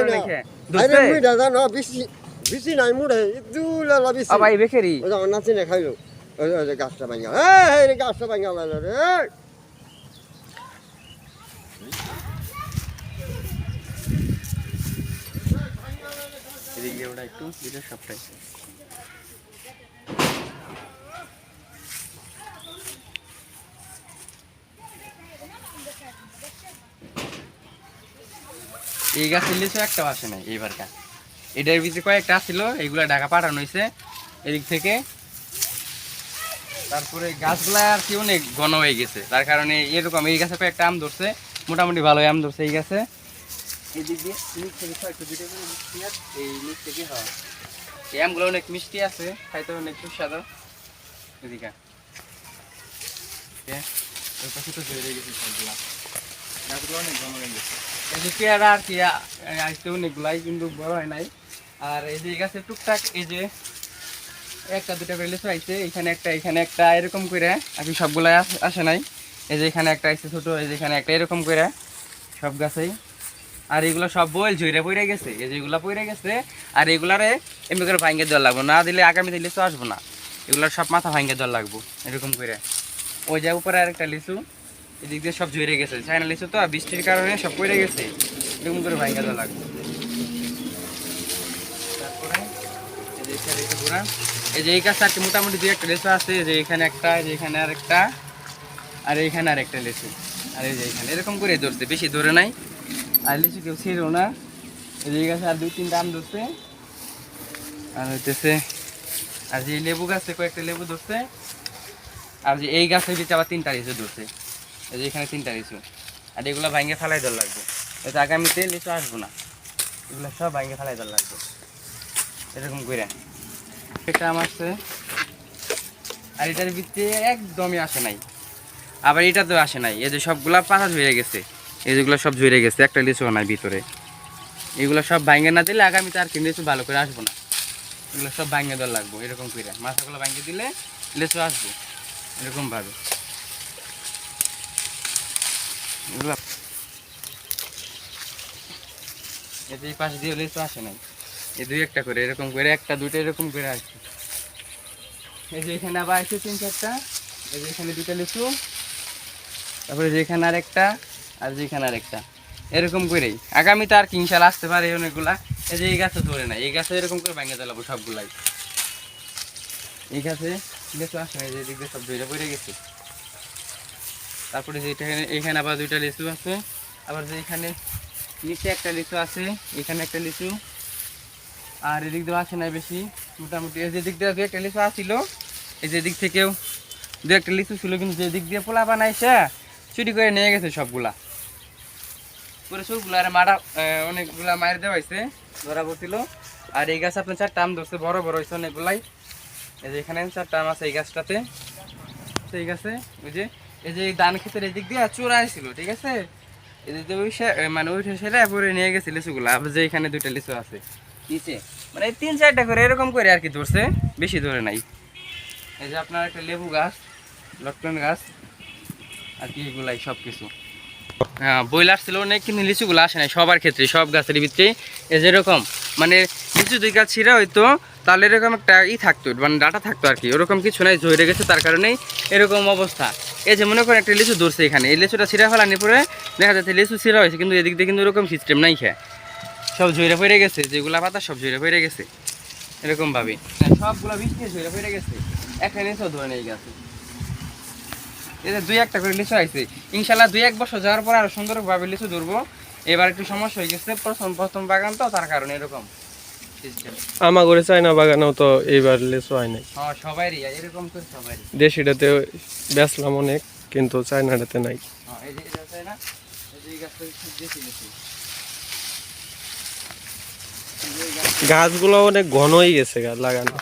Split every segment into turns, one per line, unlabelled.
নাকি দোস্ত
আরে মুই দাদা না বেশি বেশি নাই মুড়ে দুলা লা বেশি
ভাই বেকেরি
ওই আমার নাচে না খাইলো ওই গাছটা ভাঙা এই গাছটা ভাঙা লাইলো রে
এদিকে ওটা একটু দিলে সবটাই এই গাছের লিচু একটা আসে নাই এইবারকার এটার ভিতরে কয়েকটা ছিল এইগুলা ঢাকা পাঠানো হয়েছে এদিক থেকে তারপরে গাছগুলা আর কি অনেক ঘন হয়ে গেছে তার কারণে এরকম এই গাছে কয়েকটা আম ধরছে মোটামুটি ভালো আম ধরছে এই গাছে এদিক দিয়ে নিচ থেকে একটু দুটো করে মিষ্টি আছে এই নিচ থেকে হয় এই আমগুলো অনেক মিষ্টি আছে খাইতে অনেক সুস্বাদু এদিকে ওই পাশে তো ধরে গেছে সবগুলা গাছগুলো অনেক ঘন হয়ে গেছে এই যে পেয়ারা আর কি আসতে অনেকগুলাই কিন্তু বড় হয় নাই আর এই যে গাছে টুকটাক এই যে একটা দুটা করে লিচু আইছে এখানে একটা এরকম করে আর কি সবগুলাই আসে নাই এই যে এখানে একটা আইছে ছোট এই যে এখানে একটা এরকম করে সব গাছেই আর এগুলো সব বইল ঝইরা পড়ে গেছে এই যে এগুলা পড়ে গেছে আর এগুলারে এমনি করে ভাঙ্গে দেওয়া লাগবো না দিলে আগামীতে লিচু আসবো না এগুলার সব মাথা ভাঙ্গে দেওয়া লাগবো এরকম করে ওই যে উপরে আরেকটা লিচু এদিক দিয়ে সব ঝরে গেছে চায়না লিচু তো বৃষ্টির কারণে সব পড়ে গেছে এরকম করে ভাঙ্গে দেওয়া লাগবে তারপরে এই যে এখানে লিচু পুরা এই যে এই গাছটা আর কি মোটামুটি দুই একটা লিচু আছে যে এখানে একটা এই যে এখানে আরেকটা আর এইখানে আরেকটা লিচু আর এই যে এখানে এরকম করে ধরছে বেশি ধরে নাই আর লিচু কেউ ছিল না এই যে গাছে আর দুই তিনটা আম ধরছে আর হইতেছে আর যে লেবু গাছে কয়েকটা লেবু ধরছে আর যে এই গাছের ভিতরে আবার তিনটা লিচু ধরছে এই যে এখানে তিনটা লিচু আর এগুলো ভাঙ্গে ফেলাই দেওয়া লাগবে এতে আগামীতে লিচু আসবো না এগুলো সব ভাঙ্গে ফেলাই দেওয়া লাগবে এরকম করে একটা আম আসছে আর এটার ভিতরে একদমই আসে নাই আবার এটা তো আসে নাই এই যে সবগুলা পাতা ঝরে গেছে এই যেগুলো সব ঝরে গেছে একটা লিচু নাই ভিতরে এগুলো সব ভাঙ্গে না দিলে আগামীতে আর কিন্তু লিচু ভালো করে আসবো না এগুলো সব ভাঙ্গে দেওয়া লাগবো এরকম করে মাথাগুলো ভাঙ্গে দিলে লিচু আসবো এরকম ভাবে এগুলো এই পাশে দিয়ে লিচু আসে নাই এই দুই একটা করে এরকম করে একটা দুটো এরকম করে আসছে এই যে এখানে আবার আসছে তিন চারটা এই যে এখানে দুটো লিচু তারপরে যেখানে আরেকটা আর যেখানে আরেকটা এরকম করেই আগামীতে আর কিংশাল আসতে পারে অনেকগুলা এই যে এই গাছে ধরে না এই গাছে এরকম করে ভাঙে দেওয়া সবগুলাই এই গাছে লিচু আসে না যে দিক দিয়ে সব ধরে পড়ে গেছে তারপরে যেটা এখানে আবার দুইটা লিচু আছে আবার যে এখানে নিচে একটা লিচু আছে এখানে একটা লিচু আর এদিক দিয়ে আসে না বেশি মোটামুটি এই যে দিক দিয়ে দু একটা লিচু আসছিল এই যে দিক থেকেও দু একটা লিচু ছিল কিন্তু যে দিক দিয়ে পোলা বানাইছে চুরি করে নিয়ে গেছে সবগুলা পুরো সবগুলা আর মারা অনেকগুলা মায়ের দেওয়া হয়েছে ধরা পড়ছিল আর এই গাছ আপনার চারটা আম ধরছে বড় বড় হয়েছে অনেকগুলাই এই যে এখানে চারটা আম আছে এই গাছটাতে সেই গাছে ওই যে এই যে ধান ক্ষেতের এই দিক দিয়ে চোরা ছিল ঠিক আছে এই যে ওই মানে ওইটা সেটা পরে নিয়ে গেছে লিচুগুলা আবার যে এখানে দুইটা লিচু আছে নিচে মানে তিন চারটা করে এরকম করে আর কি ধরছে বেশি ধরে নাই এই যে আপনার একটা লেবু গাছ লটকন গাছ আর কি এগুলাই সব কিছু হ্যাঁ বইলার ছিল অনেক কিন্তু লিচুগুলো আসে নাই সবার ক্ষেত্রে সব গাছের ভিতরে এই যেরকম মানে লিচু দুই গাছ ছিঁড়া হয়তো তাহলে এরকম একটা থাকতো মানে ডাটা থাকতো আর কি ওরকম কিছু নাই ঝরে গেছে তার কারণেই এরকম অবস্থা এই যে মনে করেন একটা লিচু ধরছে এখানে এই লিচুটা ছিঁড়া ফেলানি পরে দেখা যাচ্ছে লিচু ছিঁড়া হয়েছে কিন্তু এদিক দিয়ে কিন্তু ওরকম সিস্টেম নাই খেয়ে সব ঝরে পড়ে গেছে যেগুলা পাতা সব ঝরে পড়ে গেছে এরকমভাবে সবগুলো বৃষ্টি ঝরে পড়ে গেছে একটা লিচু ধরে নেই গেছে এদের দুই একটা করে লিচু আইছে ইনশাল্লাহ 2-1 বছর যাওয়ার পর আরো সুন্দরভাবে লিচু ধরবো এবার একটু সমস্যা হয়ে গেছে প্রথম বাগান তো তার কারণে এরকম
আমার ঘরে চায়না বাগানেও তো এইবার লিচু হয় নাই
হ্যাঁ সবাইরই এরকম তো সবাইরই
দেশিটাতে বেচলাম অনেক কিন্তু চায়নাটাতে নাই
হ্যাঁ এই যে এটা চায়না এই যে গাছটা দেশি লিচু
গাছগুলো অনেক ঘন হয়ে গেছে লাগানো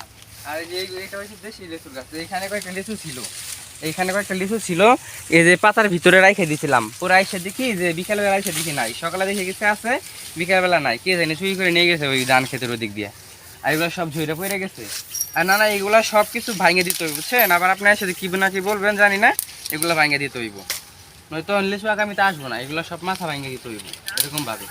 আর এই যে এটা হচ্ছে দেশি লিচুর গাছ এখানে কয়েকটা লিচু ছিল এইখানে কয়েকটা লিচু ছিল এই যে পাতার ভিতরে রাইখে দিয়েছিলাম পুরো আইসে দেখি যে বিকালবেলা আইসে দেখি নাই সকালে দেখে গেছে আছে বিকালবেলা নাই কে জানি চুরি করে নিয়ে গেছে ওই ধান ক্ষেতের ওই দিক দিয়ে আর এগুলো সব ঝরে পড়ে গেছে আর না এগুলো সব কিছু ভাঙে দিতে হইব বুঝছেন আবার আপনার সাথে কি না কি বলবেন জানি না এগুলো ভাঙে দিতে হইব নয়তো লিচু আগামীতে আসবো না এগুলো সব মাথা ভাঙে দিতে হইব এরকম ভাবে